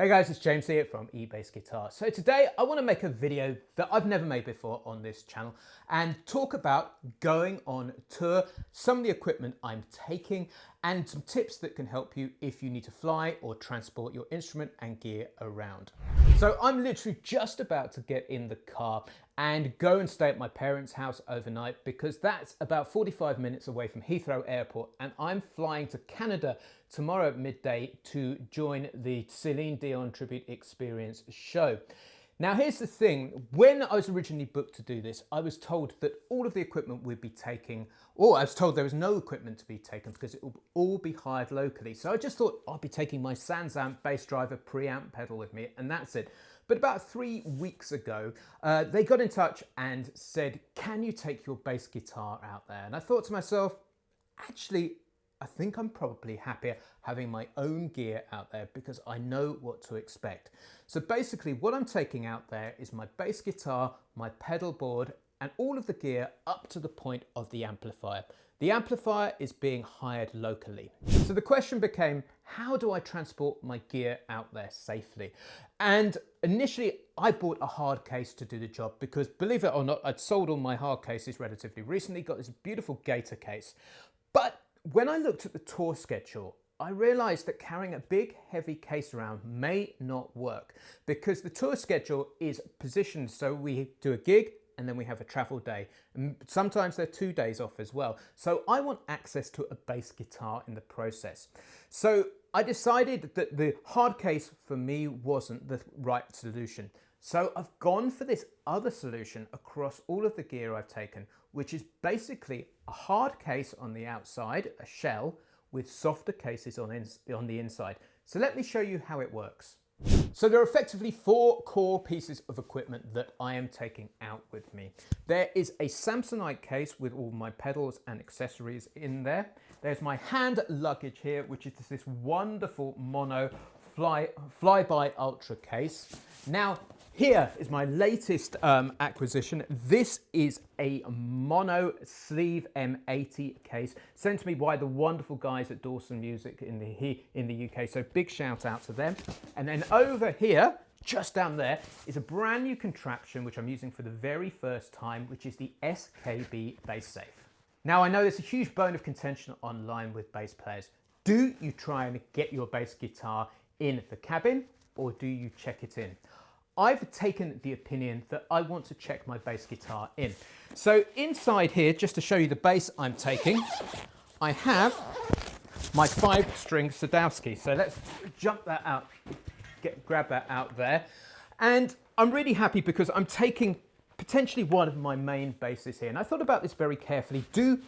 Hey guys, it's James here from eBass Guitar. So today I want to make a video that I've never made before on this channel and talk about going on tour, some of the equipment I'm taking, and some tips that can help you if you need to fly or transport your instrument and gear around. So I'm literally just about to get in the car and go and stay at my parents' house overnight because that's about 45 minutes away from Heathrow Airport, and I'm flying to Canada tomorrow at midday to join the Celine Dion Tribute Experience show. Now here's the thing, when I was originally booked to do this, I was told that all of the equipment we'd be taking, or I was told there was no equipment to be taken because it will all be hired locally. So I just thought I'd be taking my Sans Amp bass driver preamp pedal with me, and that's it. But about 3 weeks ago, they got in touch and said, can you take your bass guitar out there? And I thought to myself, actually, I think I'm probably happier having my own gear out there because I know what to expect. So basically what I'm taking out there is my bass guitar, my pedal board, and all of the gear up to the point of the amplifier. The amplifier is being hired locally. So the question became, how do I transport my gear out there safely? And initially I bought a hard case to do the job because, believe it or not, I'd sold all my hard cases relatively recently, got this beautiful Gator case. But when I looked at the tour schedule, I realized that carrying a big heavy case around may not work because the tour schedule is positioned so we do a gig and then we have a travel day. And sometimes they're 2 days off as well. So I want access to a bass guitar in the process. So I decided that the hard case for me wasn't the right solution. So I've gone for this other solution across all of the gear I've taken, which is basically a hard case on the outside, a shell, with softer cases on the inside. So let me show you how it works. So there are effectively 4 core pieces of equipment that I am taking out with me. There is a Samsonite case with all my pedals and accessories in there. There's my hand luggage here, which is this wonderful Mono Flyby Ultra case. Now, here is my latest acquisition. This is a Mono Sleeve M80 case sent to me by the wonderful guys at Dawson Music in the UK. So big shout out to them. And then over here, just down there, is a brand new contraption which I'm using for the very first time, which is the SKB Bass Safe. Now I know there's a huge bone of contention online with bass players. Do you try and get your bass guitar in the cabin or do you check it in? I've taken the opinion that I want to check my bass guitar in. So inside here, just to show you the bass I'm taking, I have my 5-string Sadowsky. So let's jump that out, grab that out there. And I'm really happy because I'm taking potentially one of my main basses here. And I thought about this very carefully. Do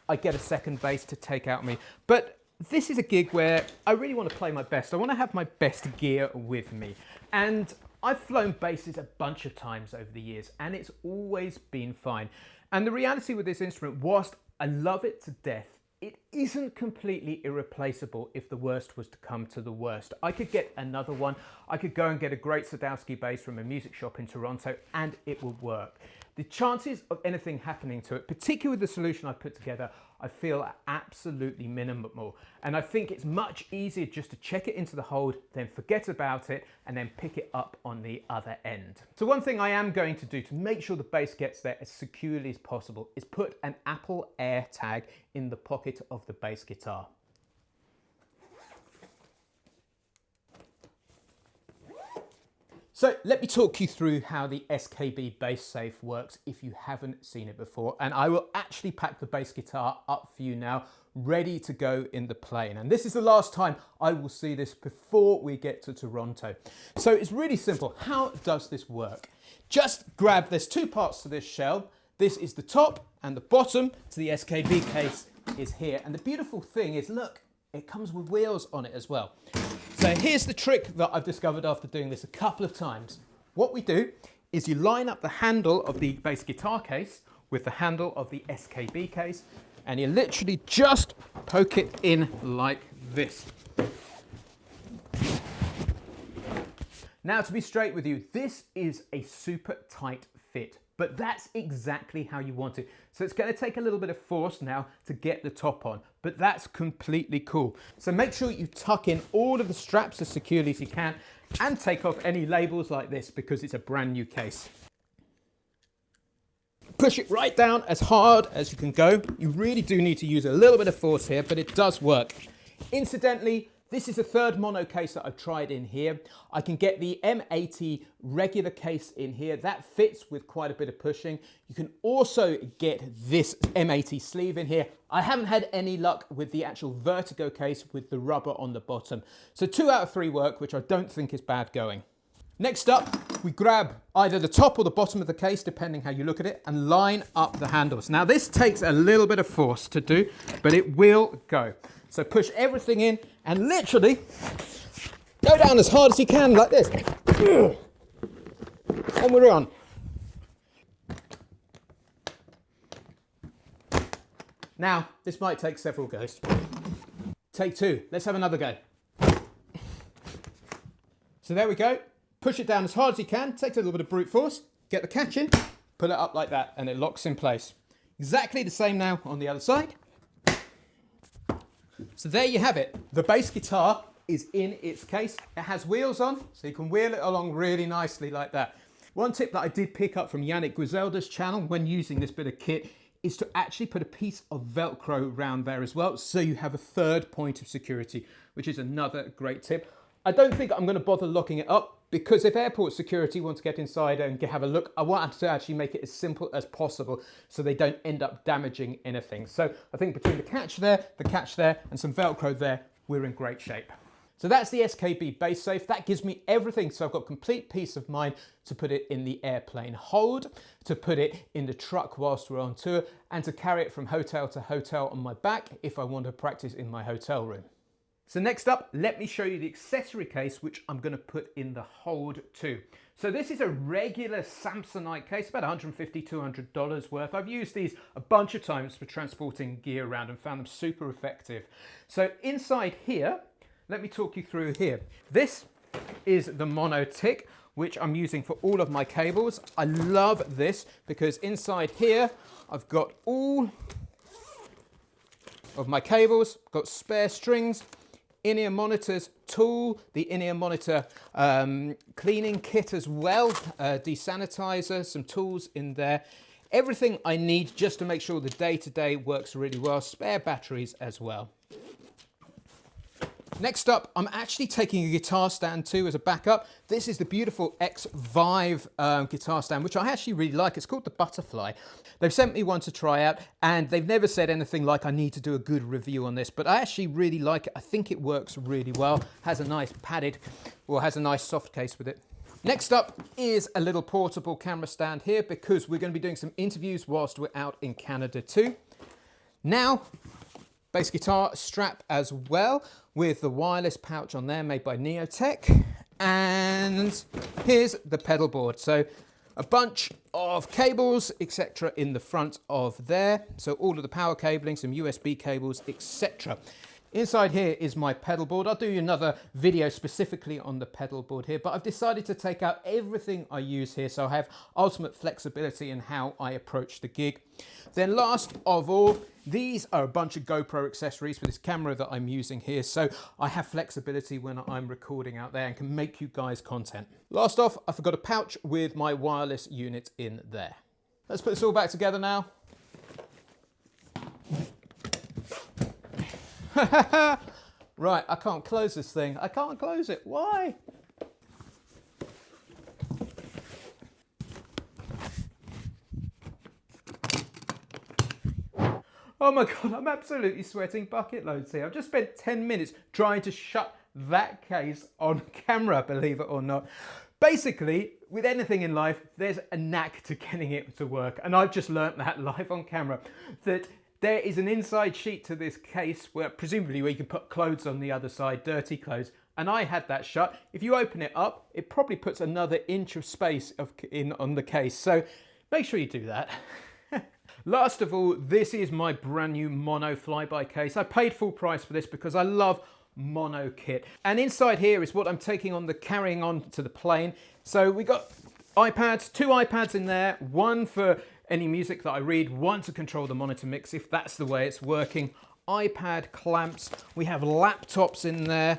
I get a second bass to take out me? But this is a gig where I really want to play my best. I want to have my best gear with me. And I've flown basses a bunch of times over the years and it's always been fine. And the reality with this instrument, whilst I love it to death, it isn't completely irreplaceable if the worst was to come to the worst. I could get another one. I could go and get a great Sadowsky bass from a music shop in Toronto and it would work. The chances of anything happening to it, particularly with the solution I put together, I feel are absolutely minimal. And I think it's much easier just to check it into the hold, then forget about it, and then pick it up on the other end. So one thing I am going to do to make sure the bass gets there as securely as possible is put an Apple Air tag in the pocket of the bass guitar. So let me talk you through how the SKB Bass Safe works if you haven't seen it before. And I will actually pack the bass guitar up for you now, ready to go in the plane. And this is the last time I will see this before we get to Toronto. So it's really simple. How does this work? Just grab, there's 2 parts to this shell. This is the top and the bottom to the SKB case is here. And the beautiful thing is, look, it comes with wheels on it as well. So here's the trick that I've discovered after doing this a couple of times. What we do is you line up the handle of the bass guitar case with the handle of the SKB case, and you literally just poke it in like this. Now, to be straight with you, this is a super tight fit but that's exactly how you want it. So it's going to take a little bit of force now to get the top on, but that's completely cool. So make sure you tuck in all of the straps as securely as you can and take off any labels like this because it's a brand new case. Push it right down as hard as you can go. You really do need to use a little bit of force here, but it does work. Incidentally, this is the third mono case that I've tried in here. I can get the M80 regular case in here. That fits with quite a bit of pushing. You can also get this M80 sleeve in here. I haven't had any luck with the actual Vertigo case with the rubber on the bottom. So 2 out of 3 work, which I don't think is bad going. Next up, we grab either the top or the bottom of the case, depending how you look at it, and line up the handles. Now this takes a little bit of force to do, but it will go. So push everything in and literally go down as hard as you can like this. And we're on. Now, this might take several goes. Take 2, let's have another go. So there we go. Push it down as hard as you can, takes a little bit of brute force, get the catch in, pull it up like that, and it locks in place. Exactly the same now on the other side. So there you have it. The bass guitar is in its case. It has wheels on, so you can wheel it along really nicely like that. One tip that I did pick up from Yannick Griselda's channel when using this bit of kit is to actually put a piece of Velcro around there as well, so you have a third point of security, which is another great tip. I don't think I'm going to bother locking it up because if airport security want to get inside and have a look, I want to actually make it as simple as possible so they don't end up damaging anything. So I think between the catch there, and some Velcro there, we're in great shape. So that's the SKB Bass Safe. That gives me everything. So I've got complete peace of mind to put it in the airplane hold, to put it in the truck whilst we're on tour, and to carry it from hotel to hotel on my back if I want to practice in my hotel room. So next up, let me show you the accessory case, which I'm going to put in the hold too. So this is a regular Samsonite case, about $150, $200 worth. I've used these a bunch of times for transporting gear around and found them super effective. So inside here, let me talk you through here. This is the Mono tick, which I'm using for all of my cables. I love this because inside here, I've got all of my cables, got spare strings, in-ear monitors, tool, the in-ear monitor cleaning kit as well, desanitizer, some tools in there. Everything I need just to make sure the day-to-day works really well, spare batteries as well. Next up, I'm actually taking a guitar stand too as a backup. This is the beautiful X Vive guitar stand, which I actually really like. It's called the Butterfly. They've sent me one to try out, and they've never said anything like I need to do a good review on this, but I actually really like it. I think it works really well. Has a nice padded, or has a nice soft case with it. Next up is a little portable camera stand here because we're going to be doing some interviews whilst we're out in Canada too. Now, bass guitar strap as well with the wireless pouch on there made by Neotech. And here's the pedal board. So a bunch of cables, etc. in the front of there. So all of the power cabling, some USB cables, etc. Inside here is my pedal board. I'll do another video specifically on the pedal board here, but I've decided to take out everything I use here so I have ultimate flexibility in how I approach the gig. Then last of all, these are a bunch of GoPro accessories for this camera that I'm using here, so I have flexibility when I'm recording out there and can make you guys content. Last off, I forgot a pouch with my wireless unit in there. Let's put this all back together now. Right, I can't close this thing. I can't close it. Why? Oh my God, I'm absolutely sweating bucket loads here. I've just spent 10 minutes trying to shut that case on camera, believe it or not. Basically, with anything in life, there's a knack to getting it to work. And I've just learnt that live on camera, that there is an inside sheet to this case where presumably where you can put clothes on the other side, dirty clothes. And I had that shut. If you open it up, it probably puts another inch of space on the case. So make sure you do that. Last of all, this is my brand new Mono flyby case. I paid full price for this because I love Mono kit. And inside here is what I'm taking on carrying on to the plane. So we got iPads, two iPads in there, one for any music that I read, one to control the monitor mix if that's the way it's working. iPad clamps, we have laptops in there,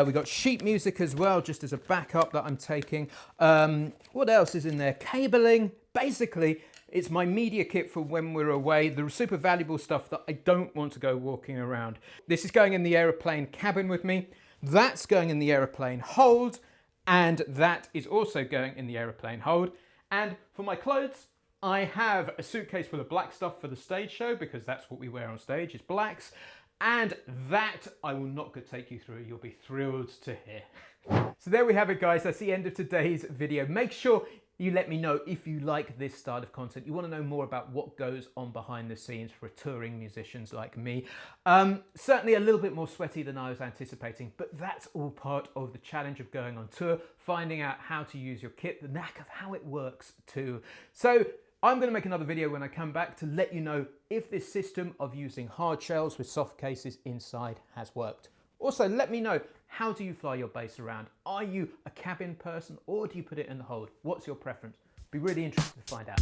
we got sheet music as well, just as a backup that I'm taking. What else is in there? Cabling. Basically, it's my media kit for when we're away, the super valuable stuff that I don't want to go walking around. This is going in the aeroplane cabin with me, that's going in the aeroplane hold, and that is also going in the aeroplane hold. And for my clothes, I have a suitcase full of black stuff for the stage show because that's what we wear on stage, is blacks. And that I will not take you through. You'll be thrilled to hear. So there we have it, guys. That's the end of today's video. Make sure you let me know if you like this style of content. You want to know more about what goes on behind the scenes for touring musicians like me. Certainly a little bit more sweaty than I was anticipating, but that's all part of the challenge of going on tour, finding out how to use your kit, the knack of how it works too. So I'm going to make another video when I come back to let you know if this system of using hard shells with soft cases inside has worked. Also, let me know, how do you fly your bass around? Are you a cabin person or do you put it in the hold? What's your preference? Be really interested to find out.